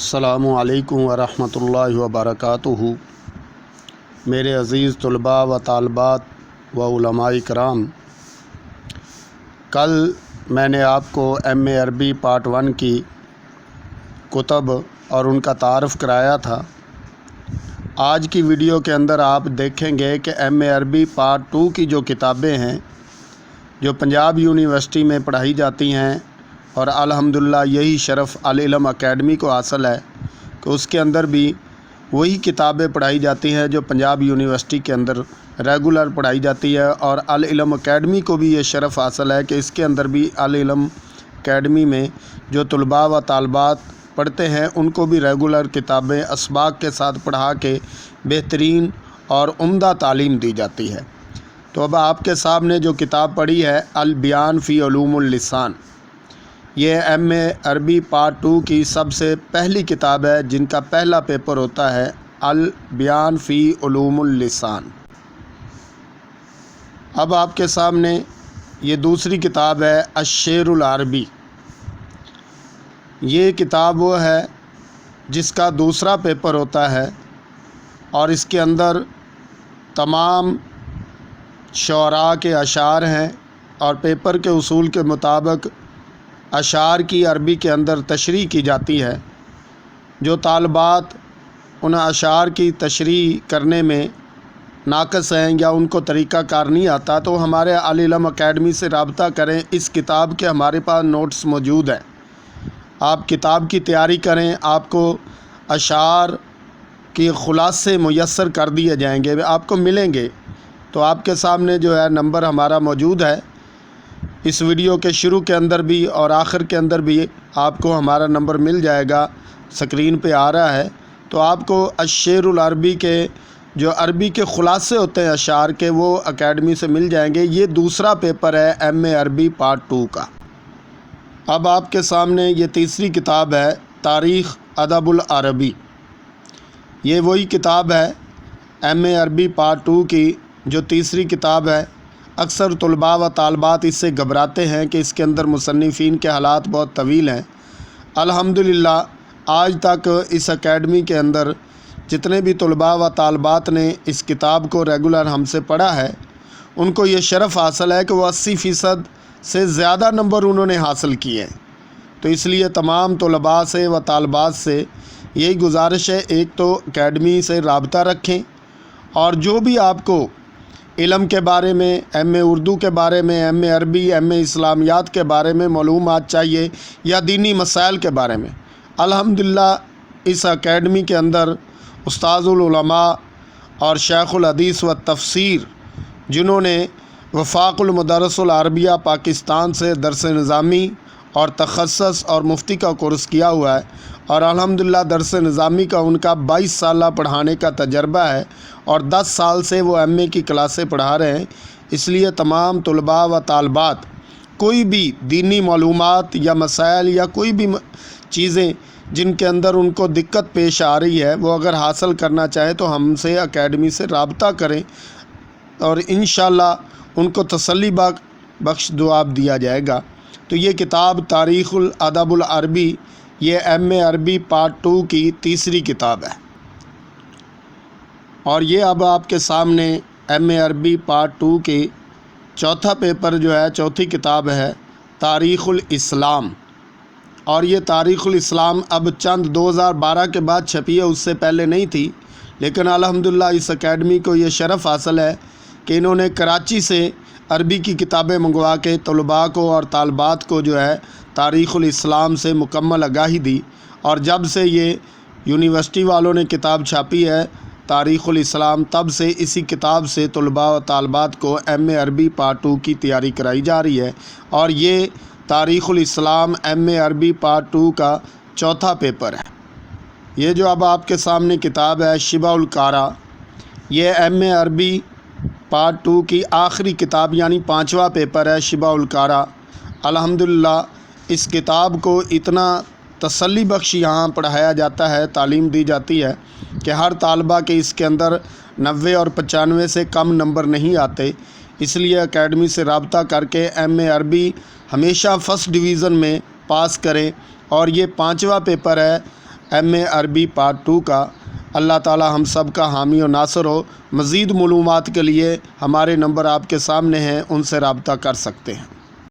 السلام علیکم ورحمۃ اللہ وبرکاتہ۔ میرے عزیز طلباء و طالبات و علماء کرام، کل میں نے آپ کو ایم اے عربی پارٹ 1 کی کتب اور ان کا تعارف کرایا تھا۔ آج کی ویڈیو کے اندر آپ دیکھیں گے کہ ایم اے عربی پارٹ 2 کی جو کتابیں ہیں جو پنجاب یونیورسٹی میں پڑھائی جاتی ہیں، اور الحمدللہ یہی شرف العلم اکیڈمی کو حاصل ہے کہ اس کے اندر بھی وہی کتابیں پڑھائی جاتی ہیں جو پنجاب یونیورسٹی کے اندر ریگولر پڑھائی جاتی ہے، اور العلم اکیڈمی کو بھی یہ شرف حاصل ہے کہ اس کے اندر بھی العلم اکیڈمی میں جو طلباء و طالبات پڑھتے ہیں ان کو بھی ریگولر کتابیں اسباق کے ساتھ پڑھا کے بہترین اور عمدہ تعلیم دی جاتی ہے۔ تو اب آپ کے سامنے جو کتاب پڑھی ہے البیان فی علوم اللسان، یہ ایم اے عربی پارٹ 2 کی سب سے پہلی کتاب ہے جن کا پہلا پیپر ہوتا ہے البیان فی علوم اللسان۔ اب آپ کے سامنے یہ دوسری کتاب ہے الشعر العربی۔ یہ کتاب وہ ہے جس کا دوسرا پیپر ہوتا ہے، اور اس کے اندر تمام شعراء کے اشعار ہیں، اور پیپر کے اصول کے مطابق اشعار کی عربی کے اندر تشریح کی جاتی ہے۔ جو طالبات ان اشعار کی تشریح کرنے میں ناقص ہیں یا ان کو طریقہ کار نہیں آتا تو ہمارے العلم اکیڈمی سے رابطہ کریں۔ اس کتاب کے ہمارے پاس نوٹس موجود ہیں، آپ کتاب کی تیاری کریں، آپ کو اشعار کی خلاصے میسر کر دیے جائیں گے، آپ کو ملیں گے۔ تو آپ کے سامنے جو ہے نمبر ہمارا موجود ہے، اس ویڈیو کے شروع کے اندر بھی اور آخر کے اندر بھی آپ کو ہمارا نمبر مل جائے گا، سکرین پہ آ رہا ہے۔ تو آپ کو الشعر العربی کے جو عربی کے خلاصے ہوتے ہیں اشعار کے، وہ اکیڈمی سے مل جائیں گے۔ یہ دوسرا پیپر ہے ایم اے عربی پارٹ 2 کا۔ اب آپ کے سامنے یہ تیسری کتاب ہے تاریخ ادب العربی۔ یہ وہی کتاب ہے ایم اے عربی پارٹ 2 کی جو تیسری کتاب ہے۔ اکثر طلباء و طالبات اس سے گھبراتے ہیں کہ اس کے اندر مصنفین کے حالات بہت طویل ہیں۔ الحمدللہ آج تک اس اکیڈمی کے اندر جتنے بھی طلباء و طالبات نے اس کتاب کو ریگولر ہم سے پڑھا ہے، ان کو یہ شرف حاصل ہے کہ وہ 80% سے زیادہ نمبر انہوں نے حاصل کیے ہیں۔ تو اس لیے تمام طلباء سے و طالبات سے یہی گزارش ہے، ایک تو اکیڈمی سے رابطہ رکھیں، اور جو بھی آپ کو علم کے بارے میں، ایم اے اردو کے بارے میں، ایم اے عربی، ایم اے اسلامیات کے بارے میں معلومات چاہیے یا دینی مسائل کے بارے میں، الحمدللہ اس اکیڈمی کے اندر استاذ العلماء اور شیخ الحدیث و تفسیر جنہوں نے وفاق المدرس العربیہ پاکستان سے درس نظامی اور تخصص اور مفتی کا کورس کیا ہوا ہے، اور الحمدللہ درس نظامی کا ان کا 22 سالہ پڑھانے کا تجربہ ہے، اور 10 سال سے وہ ایم اے کی کلاسیں پڑھا رہے ہیں۔ اس لیے تمام طلباء و طالبات کوئی بھی دینی معلومات یا مسائل یا کوئی بھی چیزیں جن کے اندر ان کو دقت پیش آ رہی ہے، وہ اگر حاصل کرنا چاہیں تو ہم سے اکیڈمی سے رابطہ کریں، اور انشاءاللہ ان کو تسلی بخش دعاب دیا جائے گا۔ تو یہ کتاب تاریخ الادب العربی، یہ ایم اے عربی پارٹ 2 کی تیسری کتاب ہے، اور یہ اب آپ کے سامنے ایم اے عربی پارٹ 2 کی چوتھا پیپر جو ہے، چوتھی کتاب ہے تاریخ الاسلام۔ اور یہ تاریخ الاسلام اب چند 2012 کے بعد چھپی ہے، اس سے پہلے نہیں تھی، لیکن الحمدللہ اس اکیڈمی کو یہ شرف حاصل ہے کہ انہوں نے کراچی سے عربی کی کتابیں منگوا کے طلباء کو اور طالبات کو جو ہے تاریخ الاسلام سے مکمل آگاہی دی، اور جب سے یہ یونیورسٹی والوں نے کتاب چھاپی ہے تاریخ الاسلام، تب سے اسی کتاب سے طلباء و طالبات کو ایم اے عربی پارٹ 2 کی تیاری کرائی جا رہی ہے، اور یہ تاریخ الاسلام ایم اے عربی پارٹ 2 کا چوتھا پیپر ہے۔ یہ جو اب آپ کے سامنے کتاب ہے شبہ الکارا، یہ ایم اے عربی پارٹ 2 کی آخری کتاب یعنی 5واں پیپر ہے شبہ الکارا۔ الحمدللہ اس کتاب کو اتنا تسلی بخش یہاں پڑھایا جاتا ہے، تعلیم دی جاتی ہے کہ ہر طالبہ کے اس کے اندر 90 اور 95 سے کم نمبر نہیں آتے۔ اس لیے اکیڈمی سے رابطہ کر کے ایم اے عربی ہمیشہ فرسٹ ڈویژن میں پاس کریں، اور یہ 5واں پیپر ہے MA عربی پارٹ 2 کا۔ اللہ تعالی ہم سب کا حامی و ناصر ہو۔ مزید معلومات کے لیے ہمارے نمبر آپ کے سامنے ہیں، ان سے رابطہ کر سکتے ہیں۔